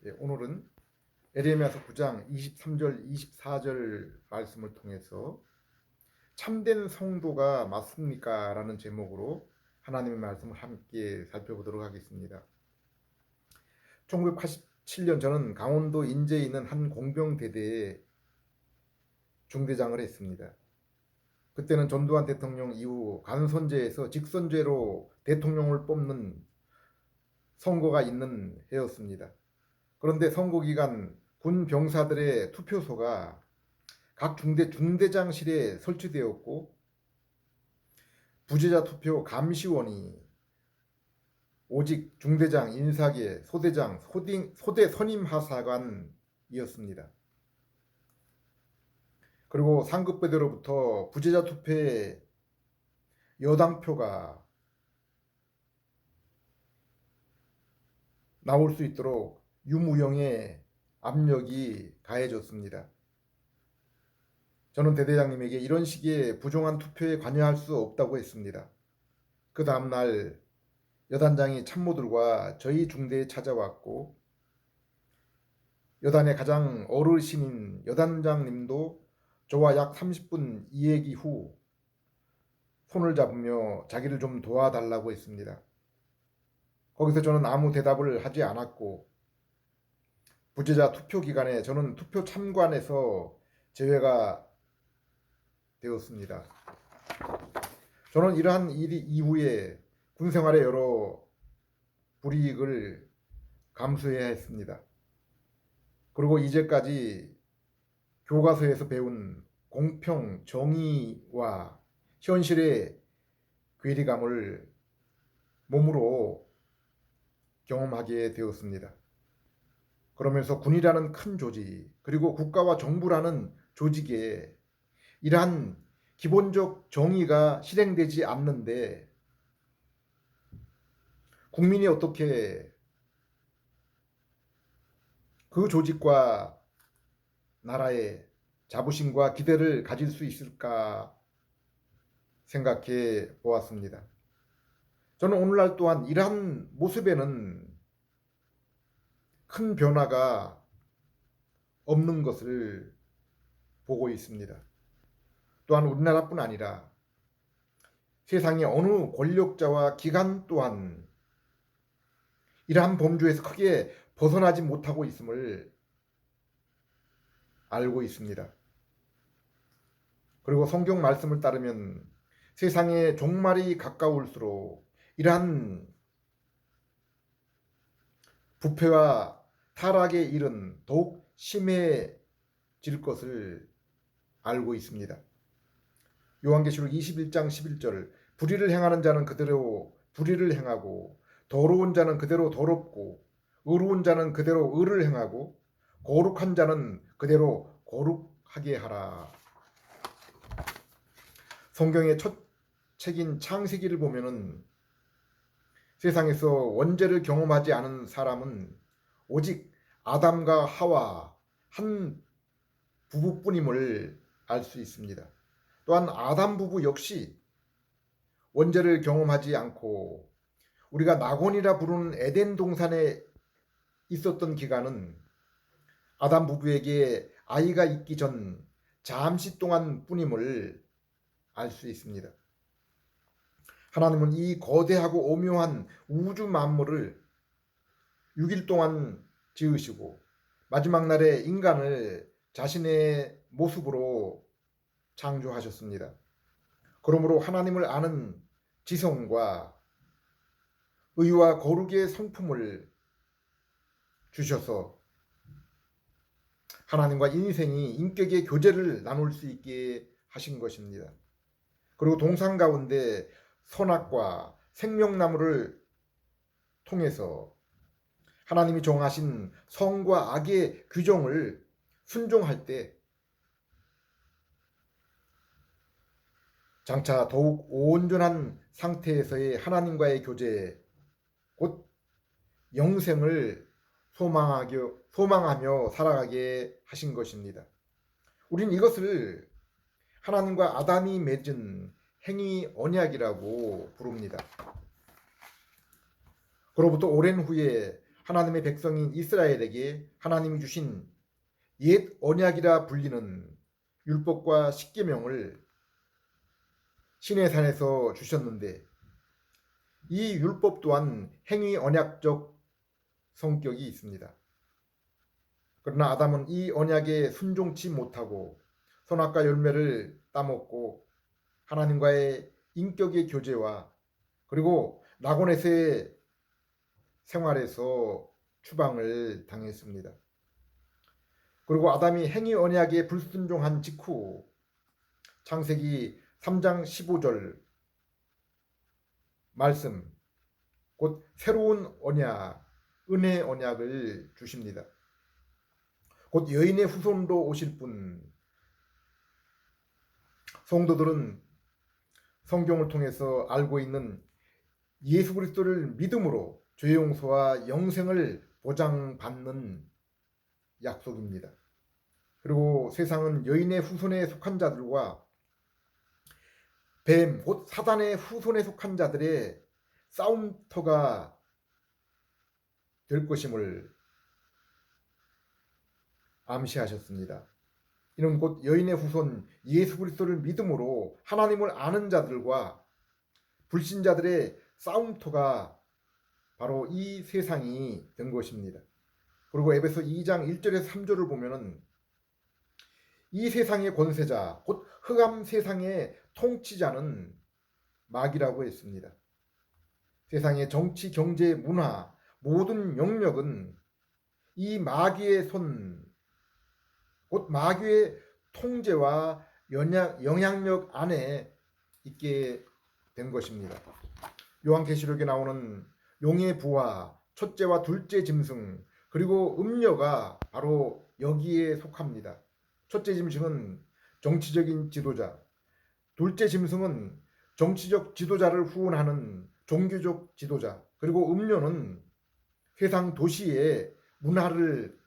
오늘은 에레미야서 9장 23절 24절 말씀을 통해서 참된 성도가 맞습니까? 라는 제목으로 하나님의 말씀을 함께 살펴보도록 하겠습니다. 1987년 저는 강원도 인제에 있는 한 공병대대에 중대장을 했습니다. 그때는 전두환 대통령 이후 간선제에서 직선제로 대통령을 뽑는 선거가 있는 해였습니다. 그런데 선거 기간 군 병사들의 투표소가 각 중대장실에 설치되었고 부재자 투표 감시원이 오직 중대장, 인사계, 소대장, 소대 선임하사관이었습니다. 그리고 상급부대로부터 부재자 투표에 여당표가 나올 수 있도록 유무형의 압력이 가해졌습니다. 저는 대대장님에게 이런 식의 부정한 투표에 관여할 수 없다고 했습니다. 그 다음날 여단장이 참모들과 저희 중대에 찾아왔고 여단의 가장 어르신인 여단장님도 저와 약 30분 이야기 후 손을 잡으며 자기를 좀 도와달라고 했습니다. 거기서 저는 아무 대답을 하지 않았고 부재자 투표 기간에 저는 투표 참관에서 제외가 되었습니다. 저는 이러한 일 이후에 군생활의 여러 불이익을 감수해야 했습니다. 그리고 이제까지 교과서에서 배운 공평, 정의와 현실의 괴리감을 몸으로 경험하게 되었습니다. 그러면서 군이라는 큰 조직, 그리고 국가와 정부라는 조직에 이러한 기본적 정의가 실행되지 않는데 국민이 어떻게 그 조직과 나라의 자부심과 기대를 가질 수 있을까 생각해 보았습니다. 저는 오늘날 또한 이러한 모습에는 큰 변화가 없는 것을 보고 있습니다. 또한 우리나라뿐 아니라 세상의 어느 권력자와 기관 또한 이러한 범주에서 크게 벗어나지 못하고 있음을 알고 있습니다. 그리고 성경 말씀을 따르면 세상의 종말이 가까울수록 이러한 부패와 타락의 일은 더욱 심해질 것을 알고 있습니다. 요한계시록 21장 11절 불의를 행하는 자는 그대로 불의를 행하고 더러운 자는 그대로 더럽고 의로운 자는 그대로 의를 행하고 거룩한 자는 그대로 거룩하게 하라. 성경의 첫 책인 창세기를 보면은 세상에서 원죄를 경험하지 않은 사람은 오직 아담과 하와 한 부부뿐임을 알 수 있습니다. 또한 아담 부부 역시 원죄를 경험하지 않고 우리가 낙원이라 부르는 에덴 동산에 있었던 기간은 아담 부부에게 아이가 있기 전 잠시 동안 뿐임을 알 수 있습니다. 하나님은 이 거대하고 오묘한 우주 만물을 6일 동안 지으시고 마지막 날에 인간을 자신의 모습으로 창조하셨습니다. 그러므로 하나님을 아는 지성과 의와 거룩의 성품을 주셔서 하나님과 인생이 인격의 교제를 나눌 수 있게 하신 것입니다. 그리고 동산 가운데 선악과 생명나무를 통해서 하나님이 정하신 선과 악의 규정을 순종할 때 장차 더욱 온전한 상태에서의 하나님과의 교제, 곧 영생을 소망하며 살아가게 하신 것입니다. 우린 이것을 하나님과 아담이 맺은 행위 언약이라고 부릅니다. 그로부터 오랜 후에 하나님의 백성인 이스라엘에게 하나님이 주신 옛 언약이라 불리는 율법과 십계명을 시내산에서 주셨는데 이 율법 또한 행위 언약적 성격이 있습니다. 그러나 아담은 이 언약에 순종치 못하고 선악과 열매를 따먹고 하나님과의 인격의 교제와 그리고 낙원에서의 생활에서 추방을 당했습니다. 그리고 아담이 행위 언약에 불순종한 직후 창세기 3장 15절 말씀, 곧 새로운 언약, 은혜 언약을 주십니다. 곧 여인의 후손으로 오실 분. 성도들은 성경을 통해서 알고 있는 예수 그리스도를 믿음으로 죄 용서와 영생을 보장받는 약속입니다. 그리고 세상은 여인의 후손에 속한 자들과 뱀, 곧 사단의 후손에 속한 자들의 싸움터가 될 것임을 암시하셨습니다. 이는 곧 여인의 후손 예수 그리스도를 믿음으로 하나님을 아는 자들과 불신자들의 싸움터가 바로 이 세상이 된 것입니다. 그리고 에베소 2장 1절에서 3절을 보면은 이 세상의 권세자, 곧 흑암 세상의 통치자는 마귀라고 했습니다. 세상의 정치, 경제, 문화, 모든 영역은 이 마귀의 손, 곧 마귀의 통제와 영향력 안에 있게 된 것입니다. 요한계시록에 나오는 용의 부하, 첫째와 둘째 짐승, 그리고 음녀가 바로 여기에 속합니다. 첫째 짐승은 정치적인 지도자, 둘째 짐승은 정치적 지도자를 후원하는 종교적 지도자, 그리고 음료는 세상 도시의 문화를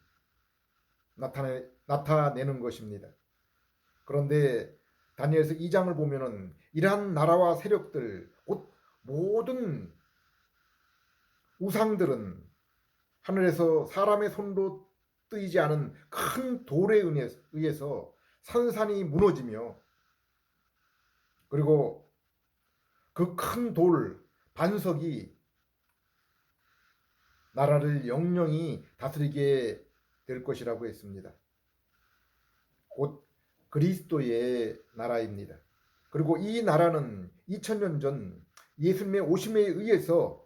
나타내는 것입니다. 그런데 다니엘서 2장을 보면은 이러한 나라와 세력들, 곧 모든 우상들은 하늘에서 사람의 손도 뜨이지 않은 큰 돌에 의해서 산산이 무너지며 그리고 그 큰 돌 반석이 나라를 영영히 다스리게 될 것이라고 했습니다. 곧 그리스도의 나라입니다. 그리고 이 나라는 2000년 전 예수님의 오심에 의해서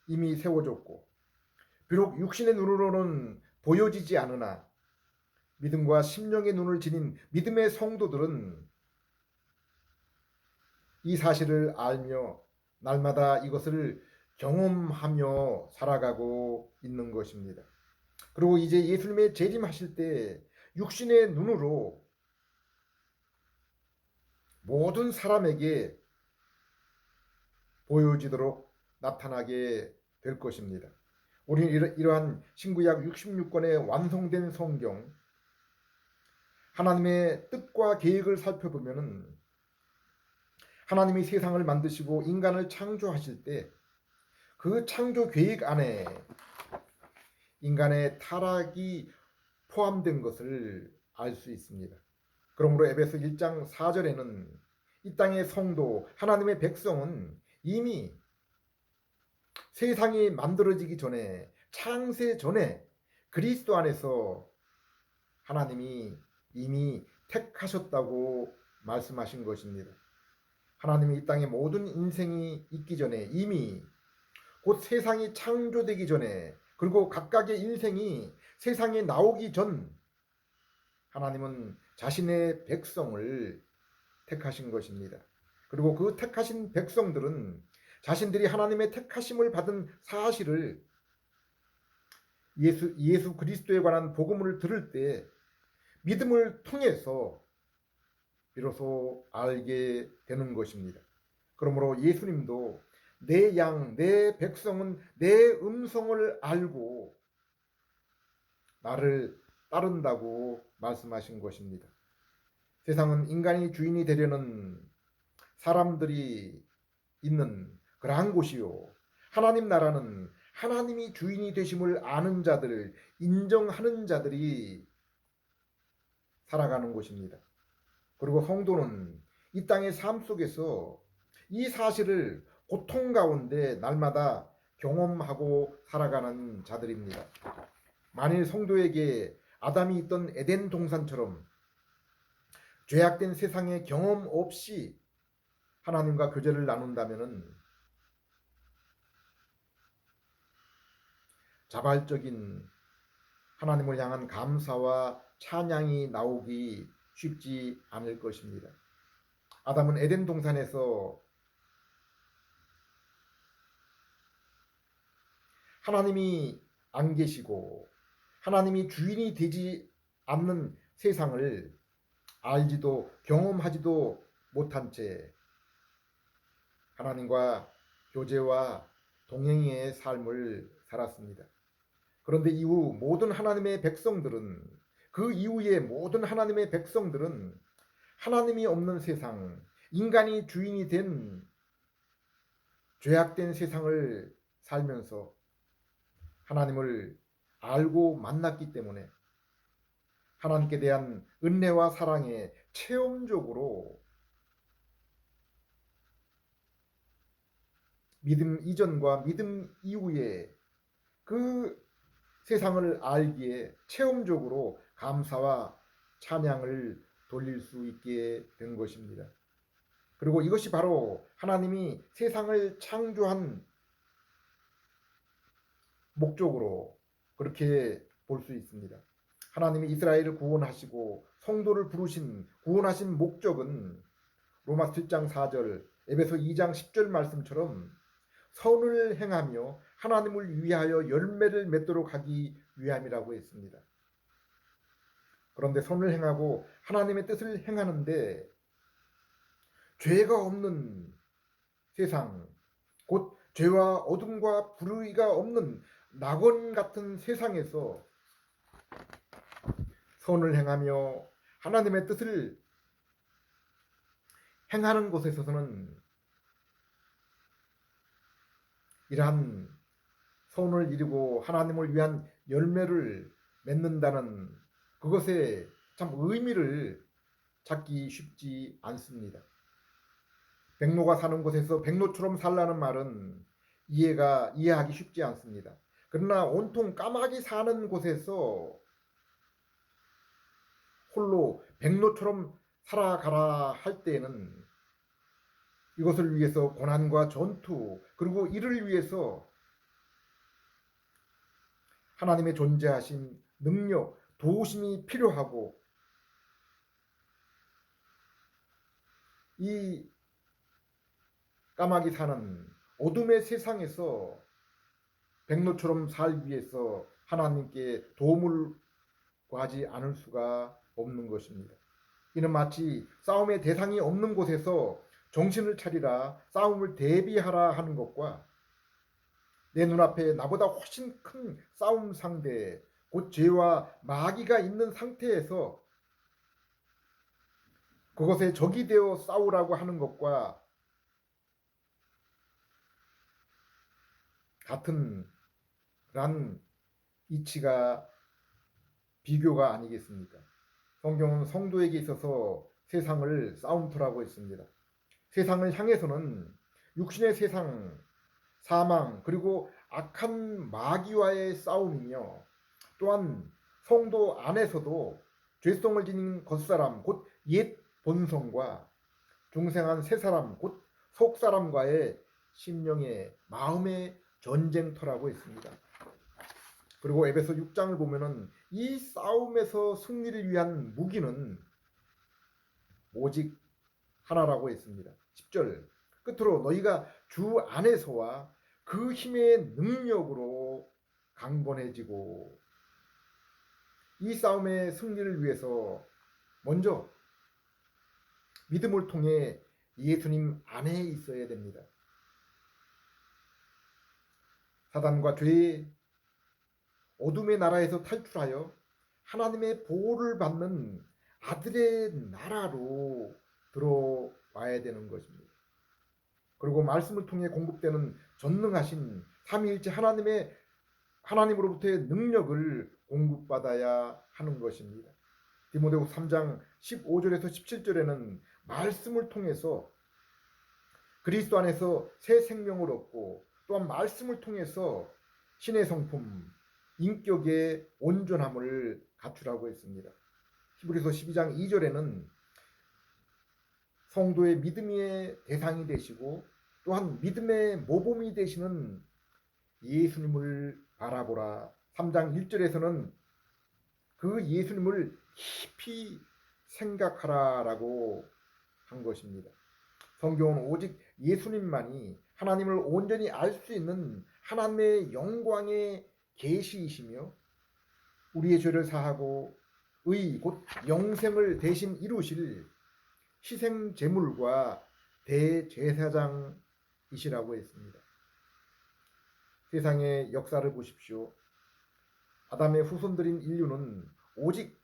이미 세워졌고 비록 육신의 눈으로는 보여지지 않으나 믿음과 심령의 눈을 지닌 믿음의 성도들은 이 사실을 알며 날마다 이것을 경험하며 살아가고 있는 것입니다. 그리고 이제 예수님의 재림하실 때 육신의 눈으로 모든 사람에게 보여지도록 나타나게 될 것입니다. 우리는 이러한 신구약 66권의 완성된 성경, 하나님의 뜻과 계획을 살펴보면 하나님이 세상을 만드시고 인간을 창조하실 때 그 창조 계획 안에 인간의 타락이 포함된 것을 알 수 있습니다. 그러므로 에베소 1장 4절에는 이 땅의 성도, 하나님의 백성은 이미 세상이 만들어지기 전에, 창세 전에 그리스도 안에서 하나님이 이미 택하셨다고 말씀하신 것입니다. 하나님이 이 땅의 모든 인생이 있기 전에 이미 곧 세상이 창조되기 전에 그리고 각각의 인생이 세상에 나오기 전 하나님은 자신의 백성을 택하신 것입니다. 그리고 그 택하신 백성들은 자신들이 하나님의 택하심을 받은 사실을 예수 그리스도에 관한 복음을 들을 때 믿음을 통해서 비로소 알게 되는 것입니다. 그러므로 예수님도 내 양, 내 백성은 내 음성을 알고 나를 따른다고 말씀하신 것입니다. 세상은 인간이 주인이 되려는 사람들이 있는 그러한 곳이요. 하나님 나라는 하나님이 주인이 되심을 아는 자들, 인정하는 자들이 살아가는 곳입니다. 그리고 성도는 이 땅의 삶 속에서 이 사실을 고통 가운데 날마다 경험하고 살아가는 자들입니다. 만일 성도에게 아담이 있던 에덴 동산처럼 죄악된 세상의 경험 없이 하나님과 교제를 나눈다면 자발적인 하나님을 향한 감사와 찬양이 나오기 쉽지 않을 것입니다. 아담은 에덴 동산에서 하나님이 안 계시고 하나님이 주인이 되지 않는 세상을 알지도 경험하지도 못한 채 하나님과 교제와 동행의 삶을 살았습니다. 그런데 이후 모든 하나님의 백성들은 그 이후에 모든 하나님의 백성들은 하나님이 없는 세상, 인간이 주인이 된 죄악된 세상을 살면서 하나님을 알고 만났기 때문에 하나님께 대한 은혜와 사랑에 체험적으로 믿음 이전과 믿음 이후에 그 세상을 알기에 체험적으로 감사와 찬양을 돌릴 수 있게 된 것입니다. 그리고 이것이 바로 하나님이 세상을 창조한 목적으로 그렇게 볼 수 있습니다. 하나님이 이스라엘을 구원하시고 성도를 부르신 구원하신 목적은 로마서 7장 4절, 에베소 2장 10절 말씀처럼 선을 행하며 하나님을 위하여 열매를 맺도록 하기 위함이라고 했습니다. 그런데 선을 행하고 하나님의 뜻을 행하는데 죄가 없는 세상, 곧 죄와 어둠과 불의가 없는 낙원 같은 세상에서 선을 행하며 하나님의 뜻을 행하는 곳에서는 이러한 선을 이루고 하나님을 위한 열매를 맺는다는 그것에 참 의미를 찾기 쉽지 않습니다. 백로가 사는 곳에서 백로처럼 살라는 말은 이해하기 쉽지 않습니다. 그러나 온통 까마귀 사는 곳에서 홀로 백로처럼 살아가라 할 때에는 이것을 위해서 고난과 전투 그리고 이를 위해서 하나님의 존재하신 능력, 도우심이 필요하고 이 까마귀 사는 어둠의 세상에서 백로처럼 살기 위해서 하나님께 도움을 구하지 않을 수가 없는 것입니다. 이는 마치 싸움의 대상이 없는 곳에서 정신을 차리라 싸움을 대비하라 하는 것과 내 눈앞에 나보다 훨씬 큰 싸움 상대 곧 죄와 마귀가 있는 상태에서 그것에 적이 되어 싸우라고 하는 것과 같은 란 이치가 비교가 아니겠습니까? 성경은 성도에게 있어서 세상을 싸움터라고 했습니다. 세상을 향해서는 육신의 세상, 사망 그리고 악한 마귀와의 싸움이며 또한 성도 안에서도 죄성을 지닌 겉사람 곧 옛 본성과 중생한 새사람 곧 속사람과의 심령의 마음의 전쟁터라고 했습니다. 그리고 에베소 6장을 보면은 이 싸움에서 승리를 위한 무기는 오직 하나라고 했습니다. 10절 끝으로 너희가 주 안에서와 그 힘의 능력으로 강건해지고 이 싸움의 승리를 위해서 먼저 믿음을 통해 예수님 안에 있어야 됩니다. 사단과 죄의 어둠의 나라에서 탈출하여 하나님의 보호를 받는 아들의 나라로 들어와야 되는 것입니다. 그리고 말씀을 통해 공급되는 전능하신 삼위일체 하나님으로부터의 능력을 공급받아야 하는 것입니다. 디모데후서 3장 15절에서 17절에는 말씀을 통해서 그리스도 안에서 새 생명을 얻고 또한 말씀을 통해서 신의 성품, 인격의 온전함을 갖추라고 했습니다. 히브리서 12장 2절에는 성도의 믿음의 대상이 되시고 또한 믿음의 모범이 되시는 예수님을 바라보라. 3장 1절에서는 그 예수님을 깊이 생각하라라고 한 것입니다. 성경은 오직 예수님만이 하나님을 온전히 알 수 있는 하나님의 영광의 계시이시며 우리의 죄를 사하고 의 곧 영생을 대신 이루실 희생 제물과 대제사장이시라고 했습니다. 세상의 역사를 보십시오. 아담의 후손들인 인류는 오직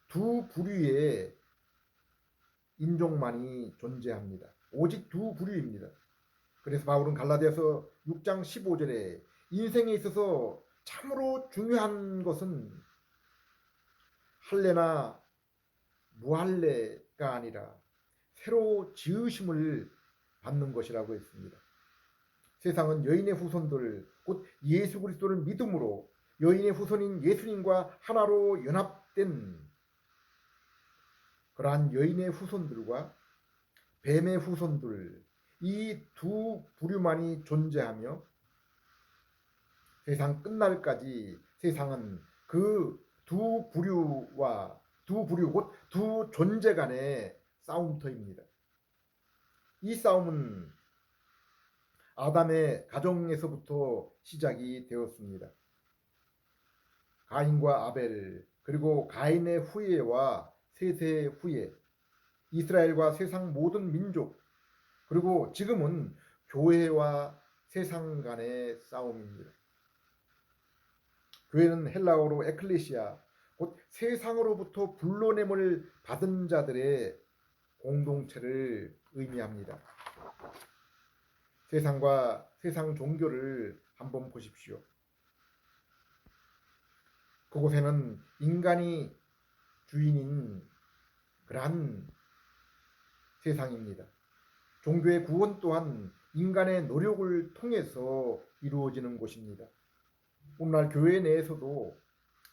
두 부류의 인종만이 존재합니다. 오직 두 부류입니다. 그래서 바울은 갈라디아서 6장 15절에 인생에 있어서 참으로 중요한 것은 할례나 무할례가 아니라 새로 지으심을 받는 것이라고 했습니다. 세상은 여인의 후손들 곧 예수 그리스도를 믿음으로 여인의 후손인 예수님과 하나로 연합된 그러한 여인의 후손들과 뱀의 후손들 이 두 부류만이 존재하며 세상 끝날까지 세상은 그 두 부류와 두 부류 곧 두 존재 간의 싸움터입니다. 이 싸움은 아담의 가정에서부터 시작이 되었습니다. 가인과 아벨 그리고 가인의 후예와 셋의 후예 이스라엘과 세상 모든 민족 그리고 지금은 교회와 세상 간의 싸움입니다. 교회는 헬라어로 에클레시아 곧 세상으로부터 불러냄을 받은 자들의 공동체를 의미합니다. 세상과 세상 종교를 한번 보십시오. 그곳에는 인간이 주인인 그러한 세상입니다. 종교의 구원 또한 인간의 노력을 통해서 이루어지는 곳입니다. 오늘날 교회 내에서도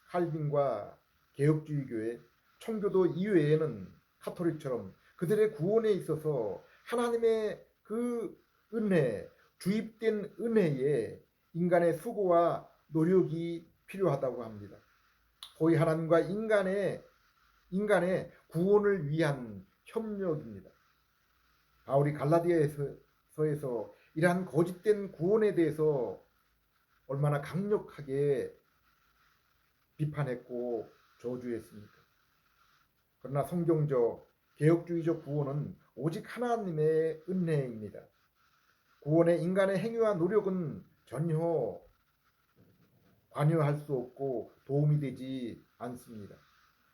칼빈과 개혁주의 교회, 청교도 이외에는 카톨릭처럼 그들의 구원에 있어서 하나님의 그 은혜, 주입된 은혜에 인간의 수고와 노력이 필요하다고 합니다. 거의 하나님과 인간의 구원을 위한 협력입니다. 바울이 갈라디아서에서 이러한 거짓된 구원에 대해서 얼마나 강력하게 비판했고 저주했습니까? 그러나 성경적 개혁주의적 구원은 오직 하나님의 은혜입니다. 구원의 인간의 행위와 노력은 전혀 관여할 수 없고 도움이 되지 않습니다.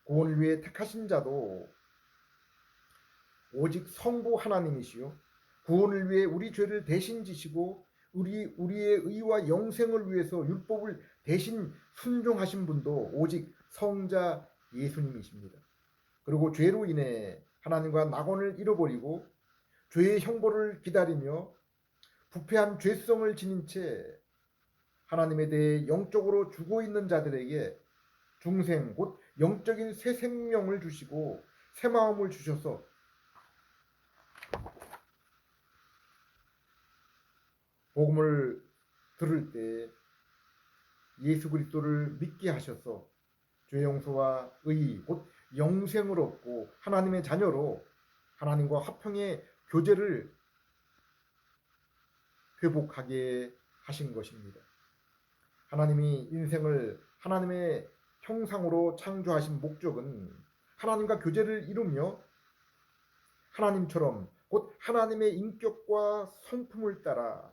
구원을 위해 택하신 자도 오직 성부 하나님이시요 구원을 위해 우리 죄를 대신 지시고 우리의 의와 영생을 위해서 율법을 대신 순종하신 분도 오직 성자 예수님이십니다. 그리고 죄로 인해 하나님과 낙원을 잃어버리고 죄의 형벌을 기다리며 부패한 죄성을 지닌 채 하나님에 대해 영적으로 죽어 있는 자들에게 중생 곧 영적인 새 생명을 주시고 새 마음을 주셔서 복음을 들을 때 예수 그리스도를 믿게 하셔서 죄 용서와 의 곧 영생을 얻고 하나님의 자녀로 하나님과 화평의 교제를 회복하게 하신 것입니다. 하나님이 인생을 하나님의 형상으로 창조하신 목적은 하나님과 교제를 이루며 하나님처럼 곧 하나님의 인격과 성품을 따라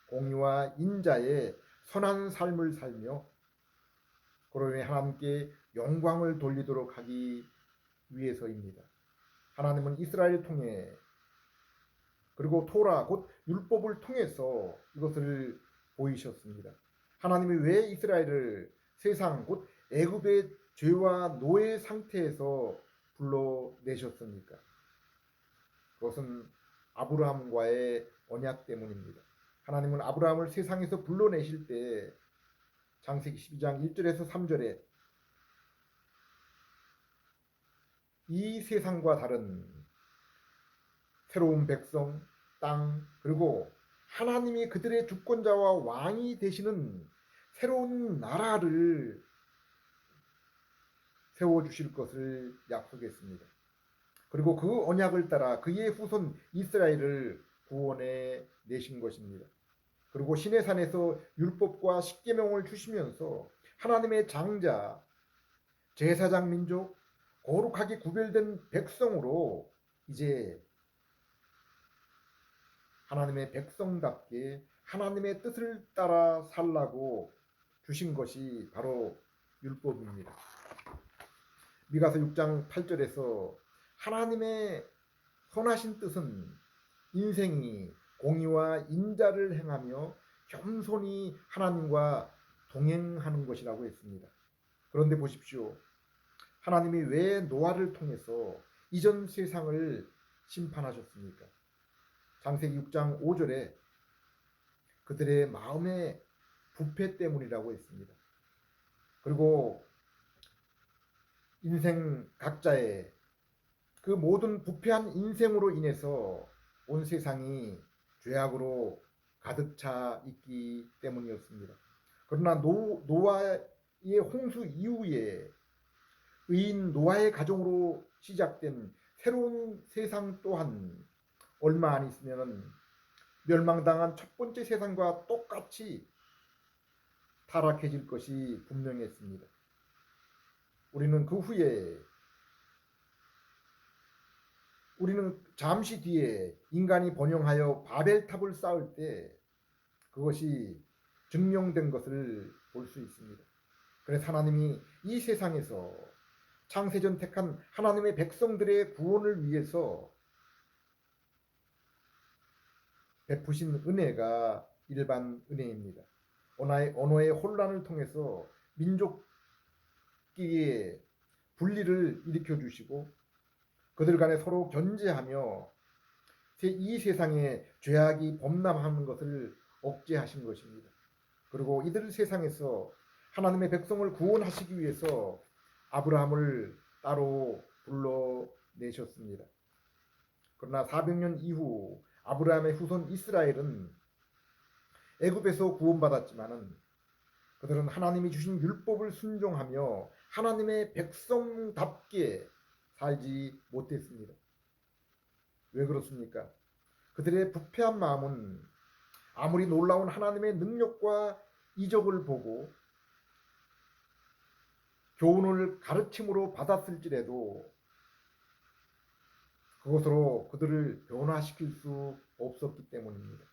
공의와 인자의 선한 삶을 살며 그로 인해 하나님께 영광을 돌리도록 하기 위해서입니다. 하나님은 이스라엘을 통해 그리고 토라 곧 율법을 통해서 이것을 보이셨습니다. 하나님이 왜 이스라엘을 세상 곧 애굽의 죄와 노예 상태에서 불러내셨습니까? 그것은 아브라함과의 언약 때문입니다. 하나님은 아브라함을 세상에서 불러내실 때 창세기 12장 1절에서 3절에 이 세상과 다른 새로운 백성, 땅, 그리고 하나님이 그들의 주권자와 왕이 되시는 새로운 나라를 세워주실 것을 약속했습니다. 그리고 그 언약을 따라 그의 후손 이스라엘을 구원해 내신 것입니다. 그리고 시내산에서 율법과 십계명을 주시면서 하나님의 장자, 제사장 민족, 거룩하게 구별된 백성으로 이제 하나님의 백성답게 하나님의 뜻을 따라 살라고 주신 것이 바로 율법입니다. 미가서 6장 8절에서 하나님의 선하신 뜻은 인생이 공의와 인자를 행하며 겸손히 하나님과 동행하는 것이라고 했습니다. 그런데 보십시오. 하나님이 왜 노아를 통해서 이전 세상을 심판하셨습니까? 창세기 6장 5절에 그들의 마음의 부패 때문이라고 했습니다. 그리고 인생 각자의 그 모든 부패한 인생으로 인해서 온 세상이 죄악으로 가득 차 있기 때문이었습니다. 그러나 노아의 홍수 이후에 의인 노아의 가정으로 시작된 새로운 세상 또한 얼마 안 있으면 멸망당한 첫 번째 세상과 똑같이 타락해질 것이 분명했습니다. 우리는 그 후에 우리는 잠시 뒤에 인간이 번영하여 바벨탑을 쌓을 때 그것이 증명된 것을 볼 수 있습니다. 그래서 하나님이 이 세상에서 창세전 택한 하나님의 백성들의 구원을 위해서 베푸신 은혜가 일반 은혜입니다. 언어의 혼란을 통해서 민족끼리의 분리를 일으켜 주시고 그들 간에 서로 견제하며 이 세상에 죄악이 범람하는 것을 억제하신 것입니다. 그리고 이들 세상에서 하나님의 백성을 구원하시기 위해서 아브라함을 따로 불러내셨습니다. 그러나 400년 이후 아브라함의 후손 이스라엘은 애굽에서 구원받았지만은 그들은 하나님이 주신 율법을 순종하며 하나님의 백성답게 살지 못했습니다. 왜 그렇습니까? 그들의 부패한 마음은 아무리 놀라운 하나님의 능력과 이적을 보고 교훈을 가르침으로 받았을지라도 그것으로 그들을 변화시킬 수 없었기 때문입니다.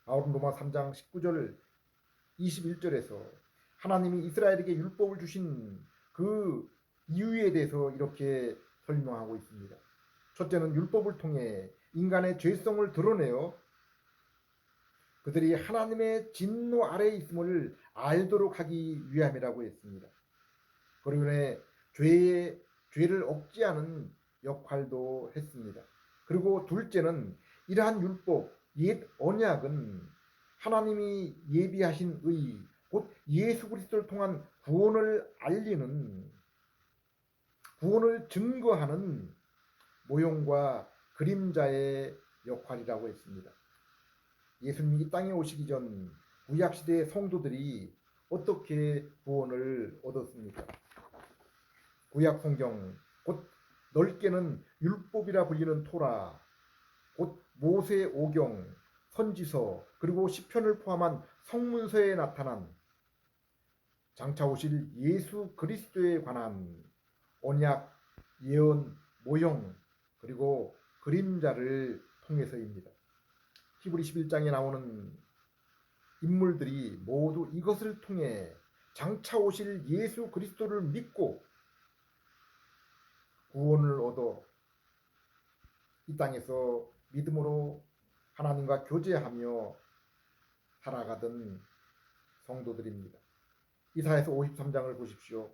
바울은 로마 3장 19절 21절에서 하나님이 이스라엘에게 율법을 주신 그 이유에 대해서 이렇게 설명하고 있습니다. 첫째는 율법을 통해 인간의 죄성을 드러내어 그들이 하나님의 진노 아래에 있음을 알도록 하기 위함이라고 했습니다. 그리고 죄를 억제하는 역할도 했습니다. 그리고 둘째는 이러한 율법, 옛 언약은 하나님이 예비하신 의, 곧 예수 그리스도를 통한 구원을 알리는, 구원을 증거하는 모형과 그림자의 역할이라고 했습니다. 예수님이 이 땅에 오시기 전 구약시대의 성도들이 어떻게 구원을 얻었습니까? 구약 성경, 곧 넓게는 율법이라 불리는 토라, 곧 모세 오경, 선지서, 그리고 시편을 포함한 성문서에 나타난 장차 오실 예수 그리스도에 관한 언약, 예언, 모형, 그리고 그림자를 통해서입니다. 히브리 11장에 나오는 인물들이 모두 이것을 통해 장차 오실 예수 그리스도를 믿고 구원을 얻어 이 땅에서 믿음으로 하나님과 교제하며 살아가던 성도들입니다. 이사야서 53장을 보십시오.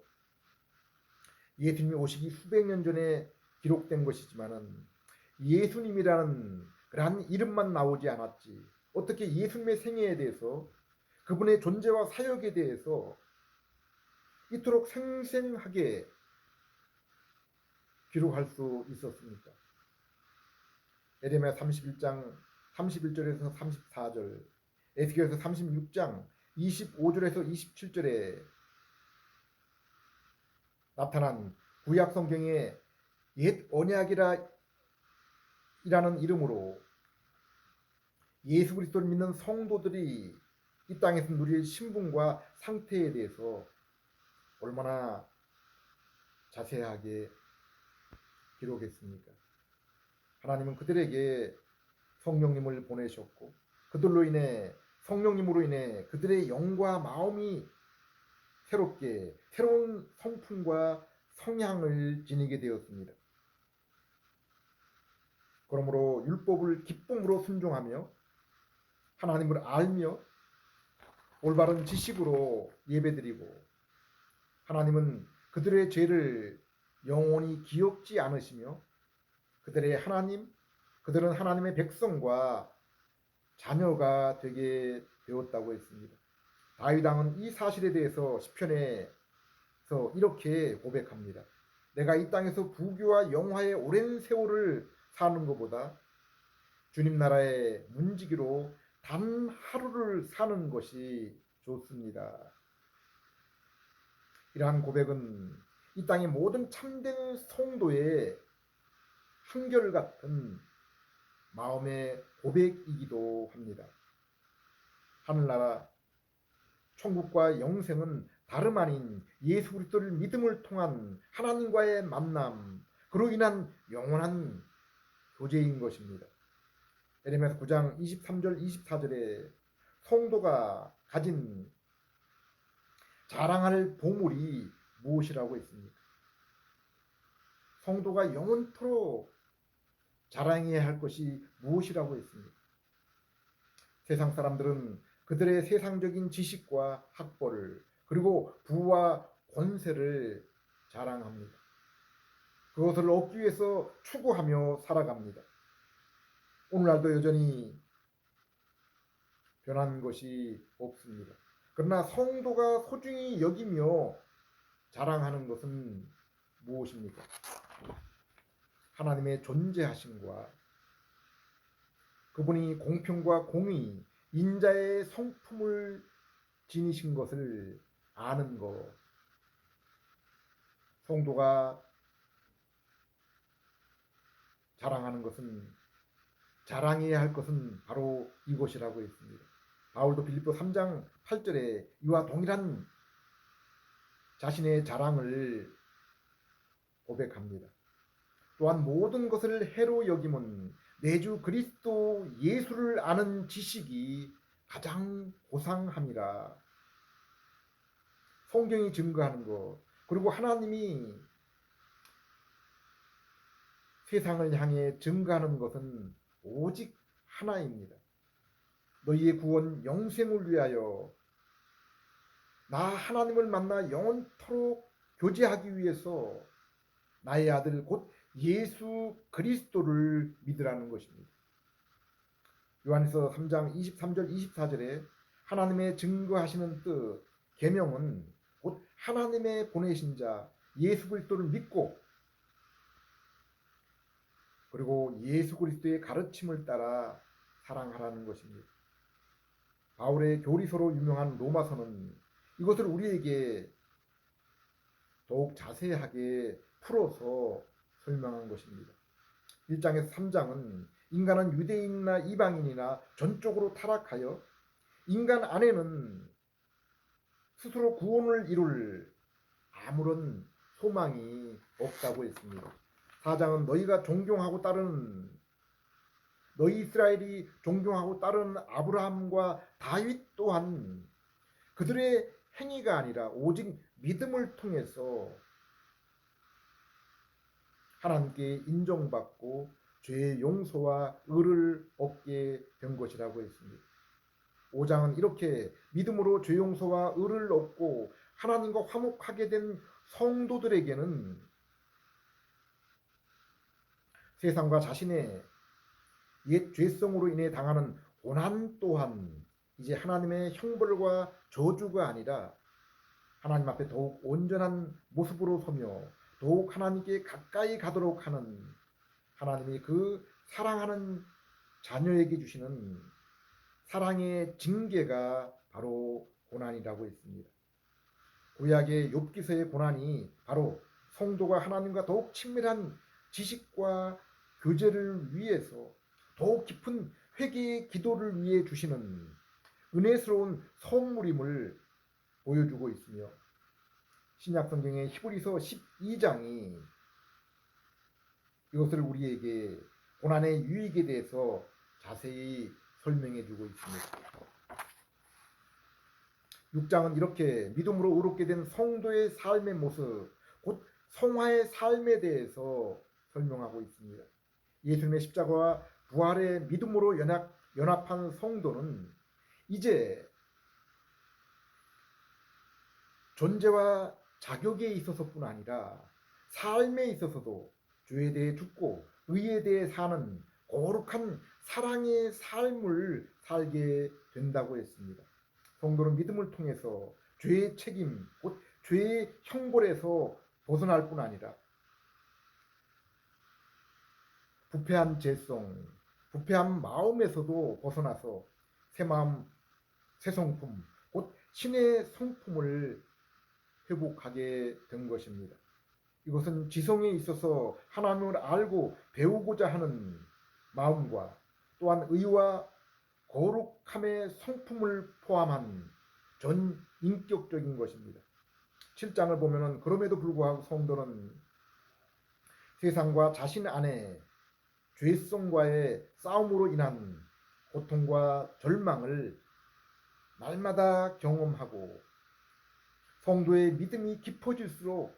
예수님이 오시기 수백 년 전에 기록된 것이지만은 예수님이라는 그러한 이름만 나오지 않았지, 어떻게 예수님의 생애에 대해서, 그분의 존재와 사역에 대해서 이토록 생생하게 기록할 수 있었습니까? 에레미야 31장 31절에서 34절, 에스겔서 36장 25절에서 27절에 나타난 구약 성경의 옛 언약이라 이라는 이름으로 예수 그리스도를 믿는 성도들이 이 땅에서 누릴 신분과 상태에 대해서 얼마나 자세하게 기록했습니까? 하나님은 그들에게 성령님을 보내셨고, 그들로 인해, 성령님으로 인해 그들의 영과 마음이 새롭게 새로운 성품과 성향을 지니게 되었습니다. 그러므로 율법을 기쁨으로 순종하며 하나님을 알며 올바른 지식으로 예배드리고, 하나님은 그들의 죄를 영원히 기억지 않으시며 그들의 하나님, 그들은 하나님의 백성과 자녀가 되게 되었다고 했습니다. 다윗 왕은 이 사실에 대해서 시편에서 이렇게 고백합니다. 내가 이 땅에서 부귀와 영화의 오랜 세월을 사는 것보다 주님 나라의 문지기로 단 하루를 사는 것이 좋습니다. 이러한 고백은 이 땅의 모든 참된 성도의 한결같은 마음의 고백이기도 합니다. 하늘나라 천국과 영생은 다름 아닌 예수 그리스도를 믿음을 통한 하나님과의 만남, 그로 인한 영원한 교제인 것입니다. 에레미야 9장 23절 24절에 성도가 가진 자랑할 보물이 무엇이라고 했습니까? 성도가 영원토록 자랑해야 할 것이 무엇이라고 했습니까? 세상 사람들은 그들의 세상적인 지식과 학벌을, 그리고 부와 권세를 자랑합니다. 그것을 얻기 위해서 추구하며 살아갑니다. 오늘날도 여전히 변한 것이 없습니다. 그러나 성도가 소중히 여기며 자랑하는 것은 무엇입니까? 하나님의 존재하심과 그분이 공평과 공의, 인자의 성품을 지니신 것을 아는 것. 성도가 자랑하는 것은, 자랑해야 할 것은 바로 이것이라고 했습니다. 바울도 빌립보 3장 8절에 이와 동일한 자신의 자랑을 고백합니다. 또한 모든 것을 해로 여김은 내 주 그리스도 예수를 아는 지식이 가장 고상함이라. 성경이 증거하는 것, 그리고 하나님이 세상을 향해 증거하는 것은 오직 하나입니다. 너희의 구원 영생을 위하여, 나 하나님을 만나 영원토록 교제하기 위해서 나의 아들 곧 예수 그리스도를 믿으라는 것입니다. 요한에서 3장 23절 24절에 하나님의 증거하시는 뜻, 계명은 곧 하나님의 보내신 자 예수 그리스도를 믿고, 그리고 예수 그리스도의 가르침을 따라 사랑하라는 것입니다. 바울의 교리서로 유명한 로마서는 이것을 우리에게 더욱 자세하게 풀어서 설명한 것입니다. 1장에서 3장은 인간은 유대인이나 이방인이나 전적으로 타락하여 인간 안에는 스스로 구원을 이룰 아무런 소망이 없다고 했습니다. 4장은 너희가 존경하고 따르는, 너희 이스라엘이 존경하고 따르는 아브라함과 다윗 또한 그들의 행위가 아니라 오직 믿음을 통해서 하나님께 인정받고 죄의 용서와 의를 얻게 된 것이라고 했습니다. 5장은 이렇게 믿음으로 죄 용서와 의를 얻고 하나님과 화목하게 된 성도들에게는 세상과 자신의 옛 죄성으로 인해 당하는 고난 또한 이제 하나님의 형벌과 저주가 아니라 하나님 앞에 더욱 온전한 모습으로 서며 더욱 하나님께 가까이 가도록 하는 하나님이 그 사랑하는 자녀에게 주시는 사랑의 징계가 바로 고난이라고 했습니다. 구약의 욥기서의 고난이 바로 성도가 하나님과 더욱 친밀한 지식과 교제를 위해서 더욱 깊은 회개의 기도를 위해 주시는 은혜스러운 선물임을 보여주고 있으며 신약성경의 히브리서 12장이 이것을 우리에게 고난의 유익에 대해서 자세히 설명해 주고 있습니다. 6장은 이렇게 믿음으로 의롭게 된 성도의 삶의 모습, 곧 성화의 삶에 대해서 설명하고 있습니다. 예수님의 십자가와 부활의 믿음으로 연합한 성도는 이제 존재와 자격에 있어서뿐 아니라 삶에 있어서도 죄에 대해 죽고 의에 대해 사는 거룩한 사랑의 삶을 살게 된다고 했습니다. 성도는 믿음을 통해서 죄의 책임, 곧 죄의 형벌에서 벗어날 뿐 아니라 부패한 죄성, 부패한 마음에서도 벗어나서 새 마음, 새 성품, 곧 신의 성품을 회복하게 된 것입니다. 이것은 지성에 있어서 하나님을 알고 배우고자 하는 마음과 또한 의와 거룩함의 성품을 포함한 전 인격적인 것입니다. 7장을 보면은 그럼에도 불구하고 성도는 세상과 자신 안에 죄성과의 싸움으로 인한 고통과 절망을 날마다 경험하고 성도의 믿음이 깊어질수록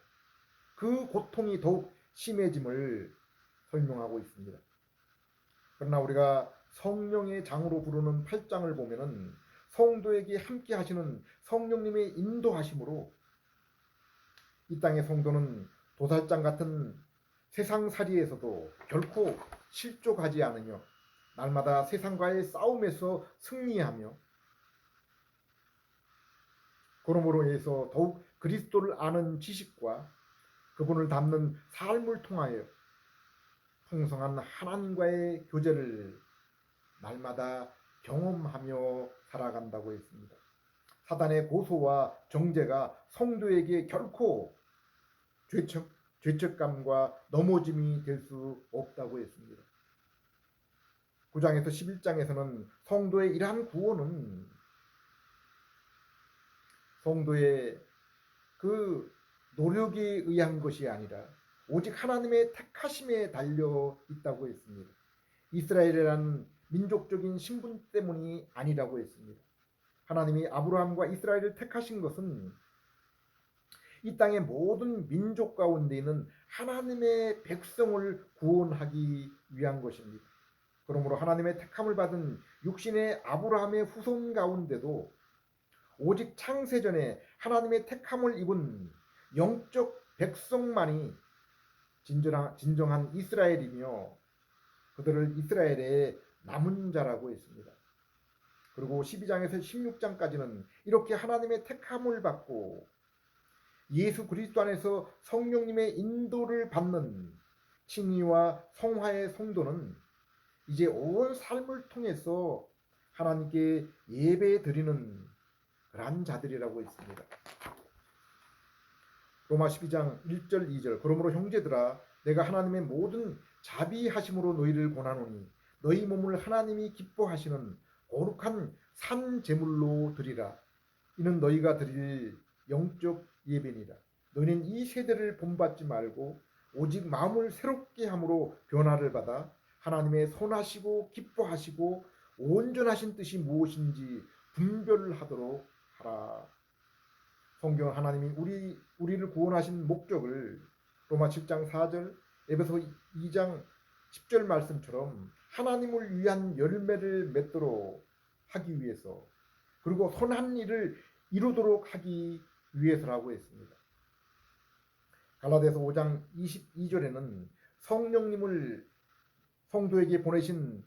그 고통이 더욱 심해짐을 설명하고 있습니다. 그러나 우리가 성령의 장으로 부르는 8장을 보면은 성도에게 함께 하시는 성령님의 인도하심으로 이 땅의 성도는 도살장 같은 세상살이에서도 결코 실족하지 않으며 날마다 세상과의 싸움에서 승리하며 그러므로 인해서 더욱 그리스도를 아는 지식과 그분을 닮는 삶을 통하여 풍성한 하나님과의 교제를 날마다 경험하며 살아간다고 했습니다. 사단의 고소와 정죄가 성도에게 결코 죄책감과 넘어짐이 될 수 없다고 했습니다. 9장에서 11장에서는 성도의 이러한 구원은 성도의 그 노력에 의한 것이 아니라 오직 하나님의 택하심에 달려 있다고 했습니다. 이스라엘이라는 민족적인 신분 때문이 아니라고 했습니다. 하나님이 아브라함과 이스라엘을 택하신 것은 이 땅의 모든 민족 가운데 있는 하나님의 백성을 구원하기 위한 것입니다. 그러므로 하나님의 택함을 받은 육신의 아브라함의 후손 가운데도 오직 창세전에 하나님의 택함을 입은 영적 백성만이 진정한 이스라엘이며 그들을 이스라엘의 남은 자라고 했습니다. 그리고 12장에서 16장까지는 이렇게 하나님의 택함을 받고 예수 그리스도 안에서 성령님의 인도를 받는 칭의와 성화의 성도는 이제 온 삶을 통해서 하나님께 예배 드리는 그런 자들이라고 했습니다. 로마 12장 1절 2절 그러므로 형제들아 내가 하나님의 모든 자비하심으로 너희를 권하노니 너희 몸을 하나님이 기뻐하시는 거룩한 산 제물로 드리라. 이는 너희가 드릴 영적 예배니라. 너희는 이 세대를 본받지 말고 오직 마음을 새롭게 함으로 변화를 받아 하나님의 선하시고 기뻐하시고 온전하신 뜻이 무엇인지 분별하도록 하라. 성경은 하나님이 우리를 구원하신 목적을 로마 7장 4절, 에베소 2장 10절 말씀처럼 하나님을 위한 열매를 맺도록 하기 위해서 그리고 선한 일을 이루도록 하기 위해서라고 했습니다. 갈라디아서 5장 22절에는 성령님을 성도에게 보내신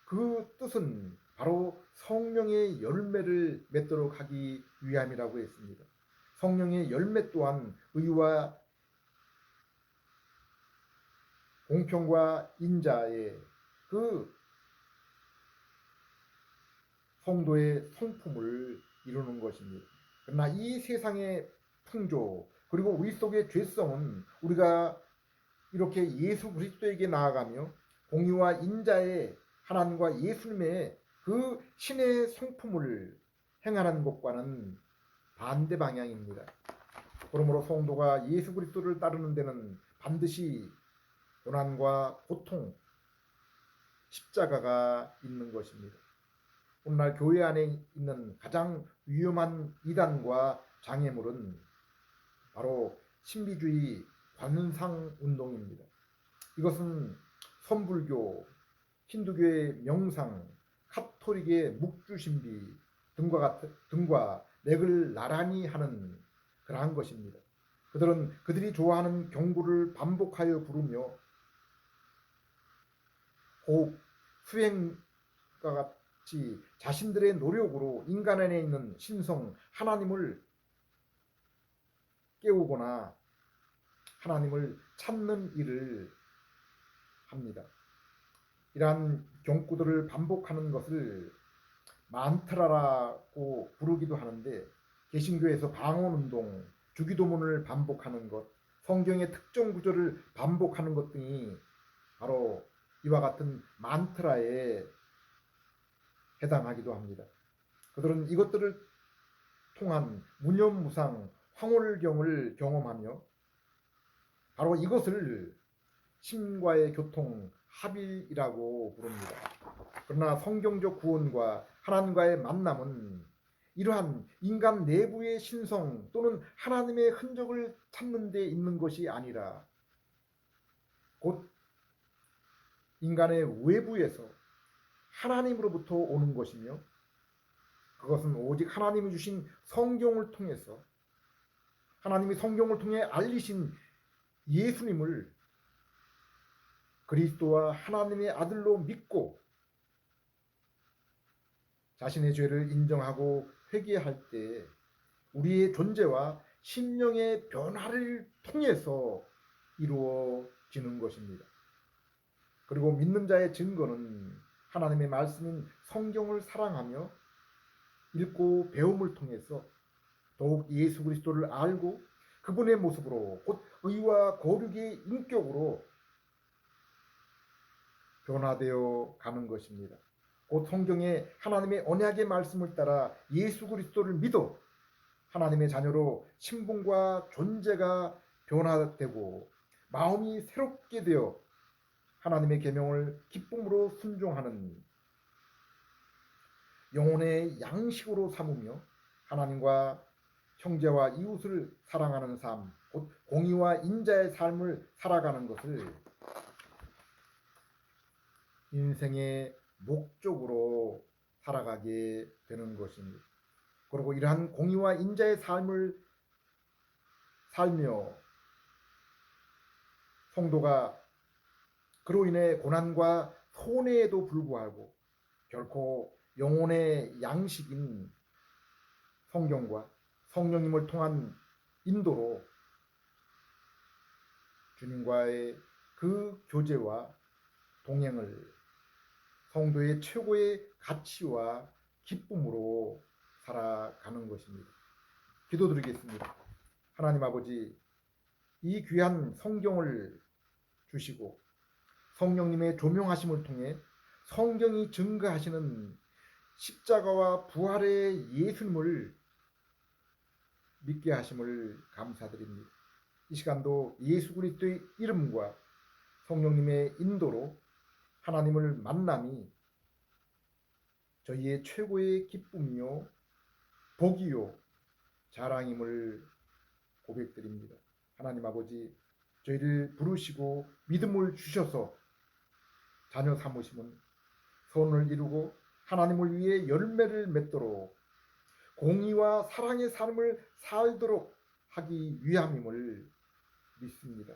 그 뜻은 바로 성령의 열매를 맺도록 하기 위함이라고 했습니다. 성령의 열매 또한 의와 공평과 인자의 그 성도의 성품을 이루는 것입니다. 그러나 이 세상의 풍조 그리고 우리 속의 죄성은 우리가 이렇게 예수 그리스도에게 나아가며 공의와 인자의 하나님과 예수님의 그 신의 성품을 행하는 것과는 반대 방향입니다. 그러므로 성도가 예수 그리스도를 따르는 데는 반드시 고난과 고통, 십자가가 있는 것입니다. 오늘날 교회 안에 있는 가장 위험한 이단과 장애물은 바로 신비주의 관상 운동입니다. 이것은 선불교, 힌두교의 명상, 카톨릭의 묵주신비 등과 맥을 나란히 하는 그러한 것입니다. 그들은 그들이 좋아하는 경구를 반복하여 부르며 호흡, 수행과 같이 자신들의 노력으로 인간 안에 있는 신성 하나님을 깨우거나 하나님을 찾는 일을 합니다. 이러한 경구들을 반복하는 것을 만트라라고 부르기도 하는데 개신교에서 방언운동, 주기도문을 반복하는 것, 성경의 특정 구절을 반복하는 것 등이 바로 이와 같은 만트라에 해당하기도 합니다. 그들은 이것들을 통한 무념무상 황홀경을 경험하며 바로 이것을 신과의 교통 합일이라고 부릅니다. 그러나 성경적 구원과 하나님과의 만남은 이러한 인간 내부의 신성 또는 하나님의 흔적을 찾는 데 있는 것이 아니라 곧 인간의 외부에서 하나님으로부터 오는 것이며 그것은 오직 하나님이 주신 성경을 통해서 하나님이 성경을 통해 알리신 예수님을 그리스도와 하나님의 아들로 믿고 자신의 죄를 인정하고 회개할 때 우리의 존재와 심령의 변화를 통해서 이루어지는 것입니다. 그리고 믿는 자의 증거는 하나님의 말씀인 성경을 사랑하며 읽고 배움을 통해서 더욱 예수 그리스도를 알고 그분의 모습으로 곧 의와 거룩의 인격으로 변화되어 가는 것입니다. 곧 성경의 하나님의 언약의 말씀을 따라 예수 그리스도를 믿어 하나님의 자녀로 신분과 존재가 변화되고 마음이 새롭게 되어 하나님의 계명을 기쁨으로 순종하는 영혼의 양식으로 삼으며 하나님과 형제와 이웃을 사랑하는 삶, 곧 공의와 인자의 삶을 살아가는 것을 인생의 목적으로 살아가게 되는 것입니다. 그리고 이러한 공의와 인자의 삶을 살며 성도가 그로 인해 고난과 손해에도 불구하고 결코 영혼의 양식인 성경과 성령님을 통한 인도로 주님과의 그 교제와 동행을 성도의 최고의 가치와 기쁨으로 살아가는 것입니다. 기도드리겠습니다. 하나님 아버지, 이 귀한 성경을 주시고 성령님의 조명하심을 통해 성경이 증거하시는 십자가와 부활의 예수님을 믿게 하심을 감사드립니다. 이 시간도 예수 그리스도의 이름과 성령님의 인도로 하나님을 만남이 저희의 최고의 기쁨이요 복이요 자랑임을 고백드립니다. 하나님 아버지, 저희를 부르시고 믿음을 주셔서 자녀 삼으심은 소원을 이루고 하나님을 위해 열매를 맺도록 공의와 사랑의 삶을 살도록 하기 위함임을 믿습니다.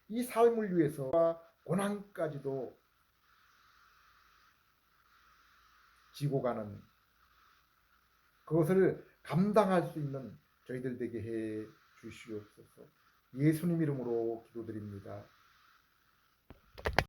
이 삶을 위해서 고난까지도 지고 가는 그것을 감당할 수 있는 저희들 되게 해 주시옵소서. 예수님 이름으로 기도드립니다.